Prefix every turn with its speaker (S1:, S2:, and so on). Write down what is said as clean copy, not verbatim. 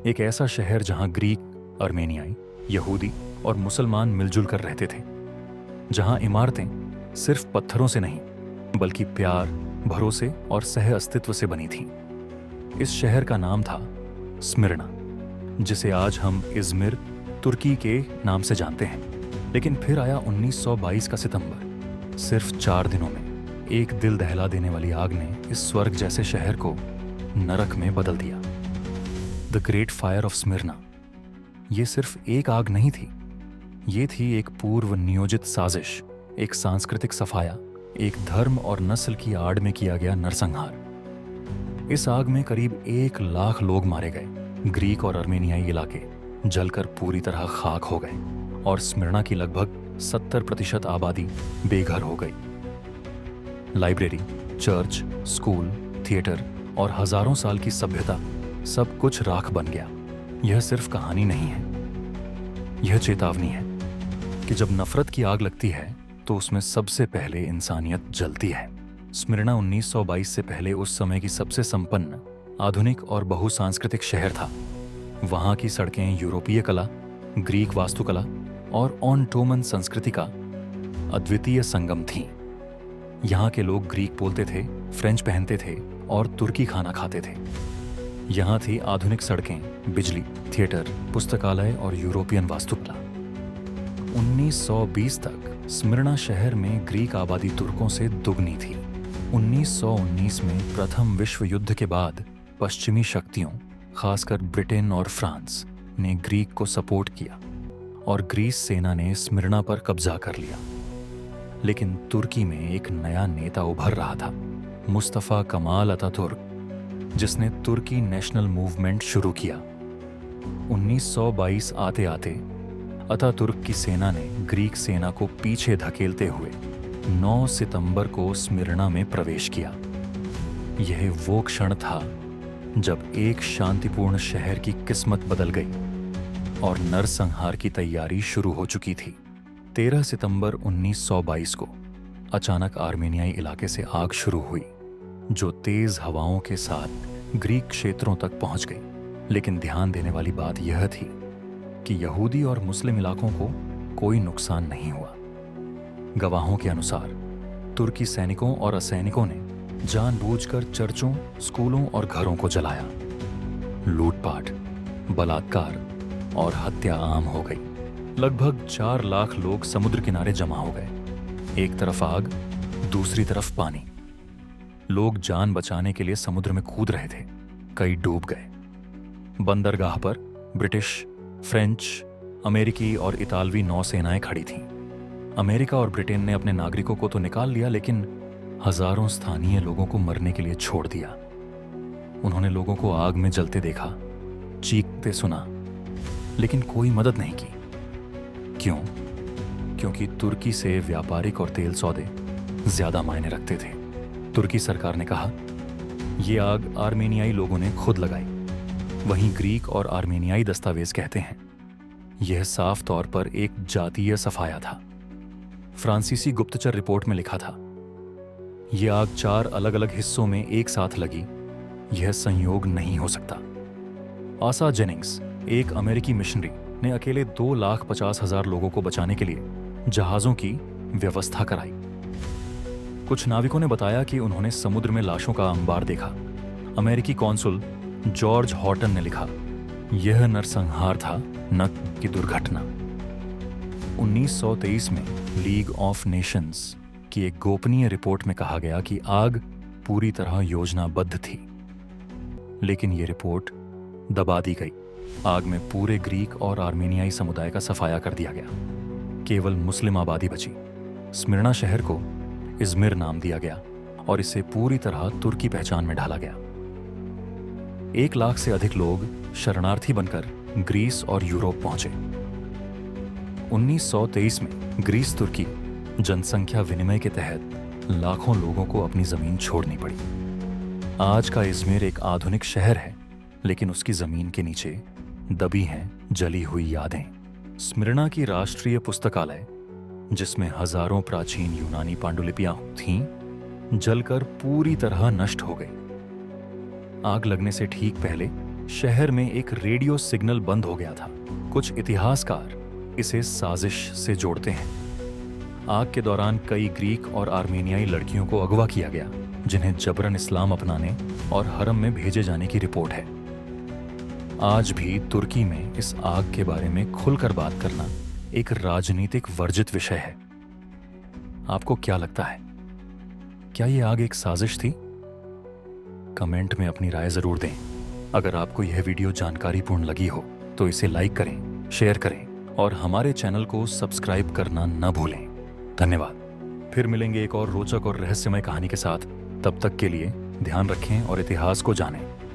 S1: एक ऐसा शहर जहां ग्रीक, अर्मेनियाई, यहूदी और मुसलमान मिलजुल कर रहते थे, जहां इमारतें सिर्फ पत्थरों से नहीं बल्कि प्यार, भरोसे और सह अस्तित्व से बनी थीं। इस शहर का नाम था स्मिर्ना, जिसे आज हम इज़मिर, तुर्की के नाम से जानते हैं। लेकिन फिर आया 1922 का सितंबर। सिर्फ 4 दिनों में एक दिल दहला देने वाली आग ने इस स्वर्ग जैसे शहर को नरक में बदल दिया। The great fire of Smyrna. ये सिर्फ एक आग नहीं थी, ये थी एक पूर्व नियोजित साजिश, एक सांस्कृतिक सफाया, एक धर्म और नस्ल की आड़ में किया गया नरसंहार। इस आग में करीब 1 लाख लोग मारे गए। ग्रीक और अर्मेनियाई इलाके जलकर पूरी तरह खाक हो गए और स्मिर्ना की लगभग 70% आबादी बेघर हो गई। लाइब्रेरी, चर्च, स्कूल, थिएटर और हजारों साल की सभ्यता, सब कुछ राख बन गया। यह सिर्फ कहानी नहीं है, यह चेतावनी है कि जब नफरत की आग लगती है तो उसमें सबसे पहले इंसानियत जलती है। स्मिर्ना 1922 से पहले उस समय की सबसे संपन्न, आधुनिक और बहुसांस्कृतिक शहर था। वहां की सड़कें यूरोपीय कला, ग्रीक वास्तुकला और ऑटोमन संस्कृति का अद्वितीय संगम थीं। यहाँ के लोग ग्रीक बोलते थे, फ्रेंच पहनते थे और तुर्की खाना खाते थे। यहाँ थी आधुनिक सड़कें, बिजली, थिएटर, पुस्तकालय और यूरोपियन वास्तुकला। 1920 तक स्मिर्ना शहर में ग्रीक आबादी तुर्कों से दुगनी थी। 1919 में प्रथम विश्व युद्ध के बाद पश्चिमी शक्तियों, खासकर ब्रिटेन और फ्रांस, ने ग्रीक को सपोर्ट किया और ग्रीस सेना ने स्मिर्ना पर कब्जा कर लिया। लेकिन तुर्की में एक नया नेता उभर रहा था, मुस्तफा कमाल अतातुर्क, जिसने तुर्की नेशनल मूवमेंट शुरू किया। 1922 आते आते अतातुर्क की सेना ने ग्रीक सेना को पीछे धकेलते हुए 9 सितंबर को स्मिर्ना में प्रवेश किया। यह वो क्षण था जब एक शांतिपूर्ण शहर की किस्मत बदल गई और नरसंहार की तैयारी शुरू हो चुकी थी। 13 सितंबर 1922 को अचानक आर्मेनियाई इलाके से आग शुरू हुई, जो तेज हवाओं के साथ ग्रीक क्षेत्रों तक पहुंच गई। लेकिन ध्यान देने वाली बात यह थी कि यहूदी और मुस्लिम इलाकों को कोई नुकसान नहीं हुआ। गवाहों के अनुसार तुर्की सैनिकों और असैनिकों ने जानबूझकर चर्चों, स्कूलों और घरों को जलाया। लूटपाट, बलात्कार और हत्या आम हो गई। लगभग 4 लाख लोग समुद्र किनारे जमा हो गए। एक तरफ आग, दूसरी तरफ पानी। लोग जान बचाने के लिए समुद्र में कूद रहे थे, कई डूब गए। बंदरगाह पर ब्रिटिश, फ्रेंच, अमेरिकी और इतालवी नौसेनाएं खड़ी थीं। अमेरिका और ब्रिटेन ने अपने नागरिकों को तो निकाल लिया, लेकिन हजारों स्थानीय लोगों को मरने के लिए छोड़ दिया। उन्होंने लोगों को आग में जलते देखा, चीखते सुना, लेकिन कोई मदद नहीं की। क्यों? क्योंकि तुर्की से व्यापारिक और तेल सौदे ज्यादा मायने रखते थे। तुर्की सरकार ने कहा, यह आग आर्मेनियाई लोगों ने खुद लगाई। वहीं ग्रीक और आर्मेनियाई दस्तावेज कहते हैं यह साफ तौर पर एक जातीय सफाया था। फ्रांसीसी गुप्तचर रिपोर्ट में लिखा था, यह आग 4 अलग अलग हिस्सों में एक साथ लगी, यह संयोग नहीं हो सकता। आसा जेनिंग्स, एक अमेरिकी मिशनरी, ने अकेले 2,50,000 लोगों को बचाने के लिए जहाजों की व्यवस्था कराई। कुछ नाविकों ने बताया कि उन्होंने समुद्र में लाशों का अंबार देखा। अमेरिकी कॉन्सुल जॉर्ज हॉटन ने लिखा, यह नरसंहार था, न कि दुर्घटना। 1923 में लीग ऑफ नेशंस की एक गोपनीय रिपोर्ट में कहा गया कि आग पूरी तरह योजनाबद्ध थी, लेकिन यह रिपोर्ट दबा दी गई। आग में पूरे ग्रीक और आर्मेनियाई समुदाय का सफाया कर दिया गया। केवल मुस्लिम आबादी बची। स्मिर्ना शहर को इज़मिर नाम दिया गया और इसे पूरी तरह तुर्की पहचान में ढाला गया। 1 लाख से अधिक लोग शरणार्थी बनकर ग्रीस और यूरोप पहुंचे। 1923 में ग्रीस तुर्की जनसंख्या विनिमय के तहत लाखों लोगों को अपनी जमीन छोड़नी पड़ी। आज का इज़मिर एक आधुनिक शहर है, लेकिन उसकी जमीन के नीचे दबी हैं जली हुई यादें। स्मिर्ना की राष्ट्रीय पुस्तकालय, जिसमें हजारों प्राचीन यूनानी पांडुलिपियां थीं, जलकर पूरी तरह नष्ट हो गई। आग लगने से ठीक पहले शहर में एक रेडियो सिग्नल बंद हो गया था। कुछ इतिहासकार इसे साजिश से जोड़ते हैं। आग के दौरान कई ग्रीक और आर्मेनियाई लड़कियों को अगवा किया गया, जिन्हें जबरन इस्लाम अपनाने और हरम में भेजे जाने की रिपोर्ट है। आज भी तुर्की में इस आग के बारे में खुलकर बात करना एक राजनीतिक वर्जित विषय है। आपको क्या लगता है? क्या ये आग एक साजिश थी? कमेंट में अपनी राय जरूर दें। अगर आपको यह वीडियो जानकारीपूर्ण लगी हो तो इसे लाइक करें, शेयर करें और हमारे चैनल को सब्सक्राइब करना न भूलें। धन्यवाद। फिर मिलेंगे एक और रोचक और रहस्यमय कहानी के साथ। तब तक के लिए ध्यान रखें और इतिहास को जानें।